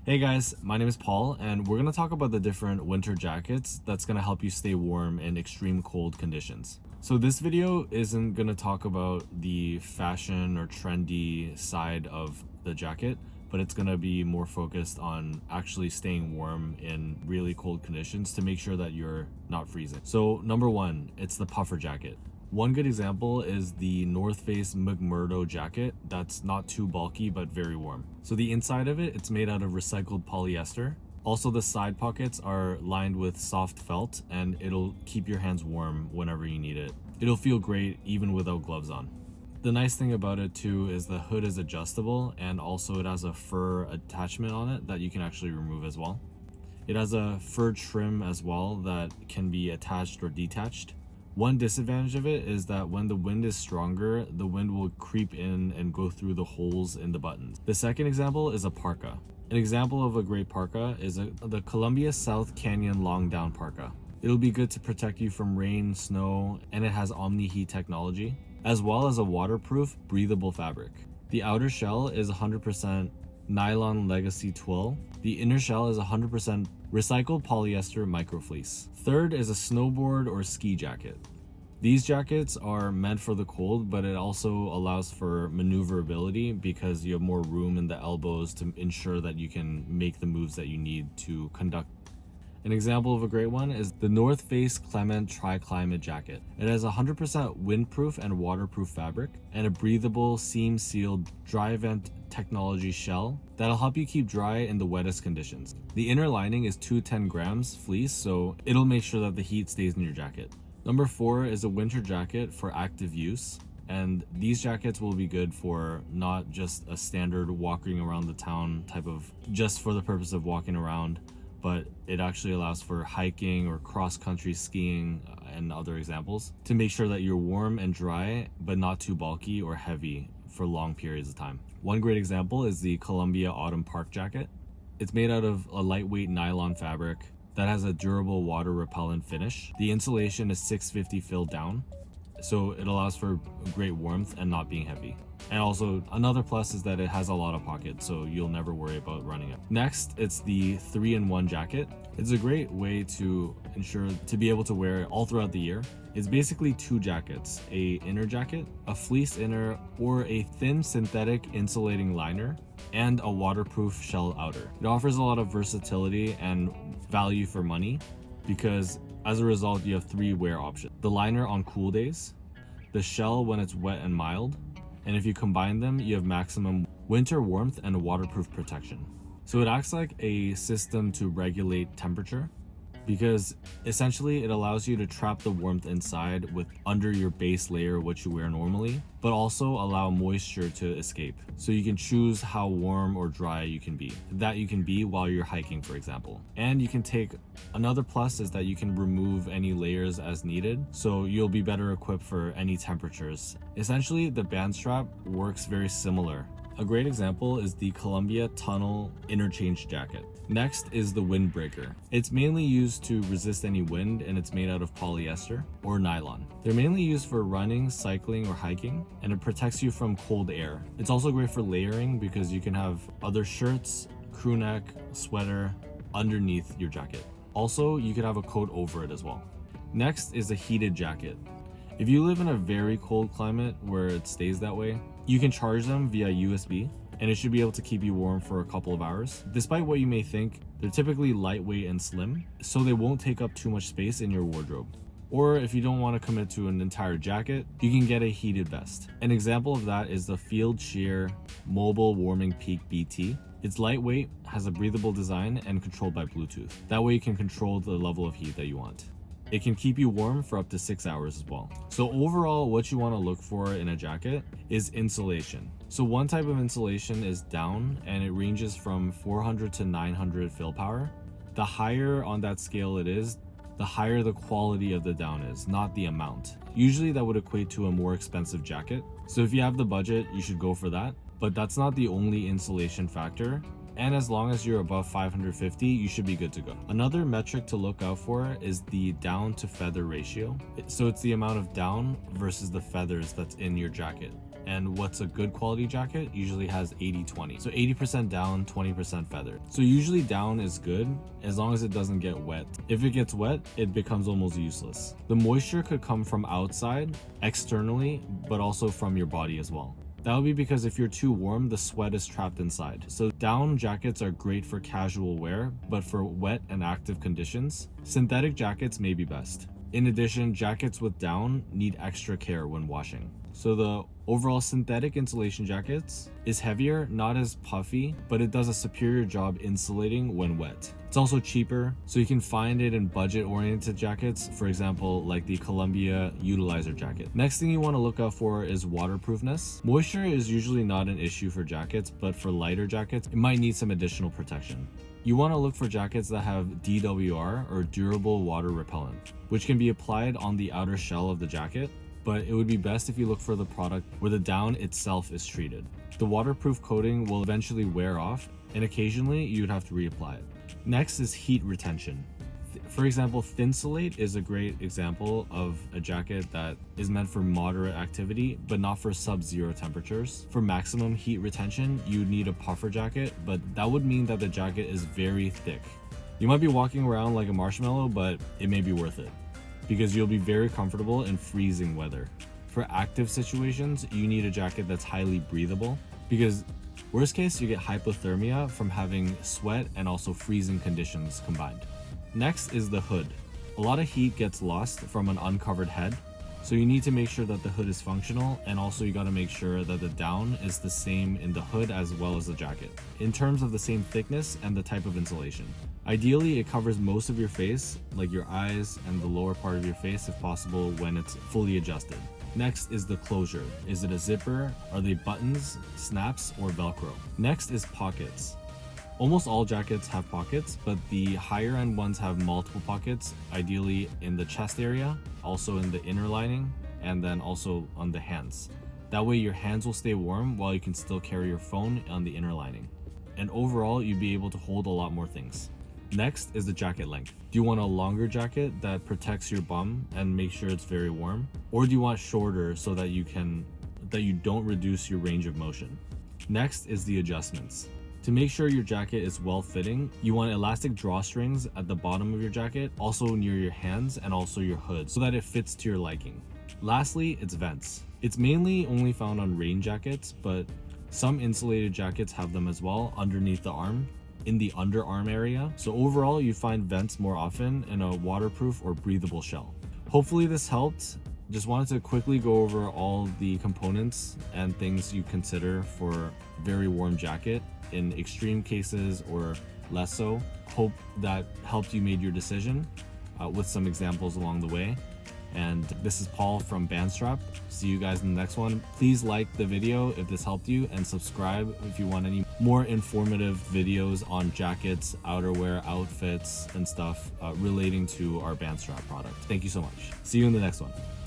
Hey guys, my name is Paul, and we're going to talk about the different winter jackets that's going to help you stay warm in extreme cold conditions. So this video isn't going to talk about the fashion or trendy side of the jacket, but it's going to be more focused on actually staying warm in really cold conditions to make sure that you're not freezing. So number one, it's the puffer jacket. One good example is the North Face McMurdo jacket that's not too bulky but very warm. So the inside of it's made out of recycled polyester. Also, the side pockets are lined with soft felt and it'll keep your hands warm whenever you need it. It'll feel great even without gloves on. The nice thing about it too is the hood is adjustable, and also it has a fur attachment on it that you can actually remove as well. It has a fur trim as well that can be attached or detached. One disadvantage of it is that when the wind is stronger, the wind will creep in and go through the holes in the buttons. The second example is a parka. An example of a great parka is the Columbia South Canyon Long Down Parka. It'll be good to protect you from rain, snow, and it has Omni Heat technology, as well as a waterproof, breathable fabric. The outer shell is 100% nylon legacy twill. The inner shell is 100% recycled polyester microfleece. Third is a snowboard or ski jacket. These jackets are meant for the cold, but it also allows for maneuverability because you have more room in the elbows to ensure that you can make the moves that you need to conduct. An example of a great one is the North Face Clement Tri-Climate Jacket. It has 100% windproof and waterproof fabric and a breathable seam-sealed dry vent technology shell that'll help you keep dry in the wettest conditions. The inner lining is 210 grams fleece, so it'll make sure that the heat stays in your jacket. Number 4 is a winter jacket for active use. And these jackets will be good for not just a standard walking around the town type of, just for the purpose of walking around, but it actually allows for hiking or cross-country skiing and other examples to make sure that you're warm and dry, but not too bulky or heavy for long periods of time. One great example is the Columbia Autumn Park jacket. It's made out of a lightweight nylon fabric that has a durable water repellent finish. The insulation is 650 filled down, so it allows for great warmth and not being heavy. And also another plus is that it has a lot of pockets, so you'll never worry about running it. Next, it's the 3-in-1 jacket. It's a great way to ensure to be able to wear it all throughout the year. It's basically 2 jackets, a inner jacket, a fleece inner, or a thin synthetic insulating liner, and a waterproof shell outer. It offers a lot of versatility and value for money because as a result, you have 3 wear options. The liner on cool days, the shell when it's wet and mild, and if you combine them, you have maximum winter warmth and waterproof protection. So it acts like a system to regulate temperature because essentially it allows you to trap the warmth inside with under your base layer, what you wear normally, but also allow moisture to escape. So you can choose how warm or dry you can be while you're hiking, for example. And you can take, another plus is that you can remove any layers as needed, so you'll be better equipped for any temperatures. Essentially, the band strap works very similar. A great example is the Columbia Tunnel Interchange Jacket. Next is the Windbreaker. It's mainly used to resist any wind, and it's made out of polyester or nylon. They're mainly used for running, cycling, or hiking, and it protects you from cold air. It's also great for layering because you can have other shirts, crew neck, sweater underneath your jacket. Also, you could have a coat over it as well. Next is a heated jacket. If you live in a very cold climate where it stays that way, you can charge them via USB, and it should be able to keep you warm for a couple of hours. Despite what you may think, they're typically lightweight and slim, so they won't take up too much space in your wardrobe. Or if you don't want to commit to an entire jacket, you can get a heated vest. An example of that is the Field Shear Mobile Warming Peak BT. It's lightweight, has a breathable design, and controlled by Bluetooth. That way you can control the level of heat that you want. It can keep you warm for up to 6 hours as well. So overall, what you want to look for in a jacket is insulation. So one type of insulation is down, and it ranges from 400 to 900 fill power. The higher on that scale it is, the higher the quality of the down is, not the amount. Usually that would equate to a more expensive jacket. So if you have the budget, you should go for that. But that's not the only insulation factor. And as long as you're above 550, you should be good to go. Another metric to look out for is the down to feather ratio. So it's the amount of down versus the feathers that's in your jacket. and what's a good quality jacket usually has 80-20. So 80% down, 20% feather. So usually down is good as long as it doesn't get wet. If it gets wet, it becomes almost useless. The moisture could come from outside, externally, but also from your body as well. That would be because if you're too warm, the sweat is trapped inside. So down jackets are great for casual wear, but for wet and active conditions, synthetic jackets may be best. In addition, jackets with down need extra care when washing. So the overall synthetic insulation jackets is heavier, not as puffy, but it does a superior job insulating when wet. It's also cheaper, so you can find it in budget-oriented jackets, for example, like the Columbia Utilizer jacket. Next thing you want to look out for is waterproofness. Moisture is usually not an issue for jackets, but for lighter jackets, it might need some additional protection. You want to look for jackets that have DWR, or durable water repellent, which can be applied on the outer shell of the jacket, but it would be best if you look for the product where the down itself is treated. The waterproof coating will eventually wear off, and occasionally you'd have to reapply it. Next is heat retention. For example, Thinsulate is a great example of a jacket that is meant for moderate activity, but not for sub-zero temperatures. For maximum heat retention, you need a puffer jacket, but that would mean that the jacket is very thick. You might be walking around like a marshmallow, but it may be worth it, because you'll be very comfortable in freezing weather. For active situations, you need a jacket that's highly breathable, because worst case, you get hypothermia from having sweat and also freezing conditions combined. Next is the hood. A lot of heat gets lost from an uncovered head, so you need to make sure that the hood is functional, and also you got to make sure that the down is the same in the hood as well as the jacket, in terms of the same thickness and the type of insulation. Ideally, it covers most of your face, like your eyes and the lower part of your face if possible, when it's fully adjusted. Next is the closure. Is it a zipper? Are they buttons, snaps, or Velcro? Next is pockets. Almost all jackets have pockets, but the higher end ones have multiple pockets, ideally in the chest area, also in the inner lining, and then also on the hands. That way your hands will stay warm while you can still carry your phone on the inner lining. And overall, you'll be able to hold a lot more things. Next is the jacket length. Do you want a longer jacket that protects your bum and make sure it's very warm? Or do you want shorter so that you don't reduce your range of motion? Next is the adjustments. To make sure your jacket is well-fitting, you want elastic drawstrings at the bottom of your jacket, also near your hands and also your hood, so that it fits to your liking. Lastly, it's vents. It's mainly only found on rain jackets, but some insulated jackets have them as well underneath the arm, in the underarm area. So overall, you find vents more often in a waterproof or breathable shell. Hopefully this helped. Just wanted to quickly go over all the components and things you consider for very warm jacket in extreme cases or less so. Hope that helped you made your decision with some examples along the way. And this is Paul from Bandstrap. See you guys in the next one. Please like the video if this helped you, and subscribe if you want any more informative videos on jackets, outerwear, outfits, and stuff relating to our Bandstrap product. Thank you so much. See you in the next one.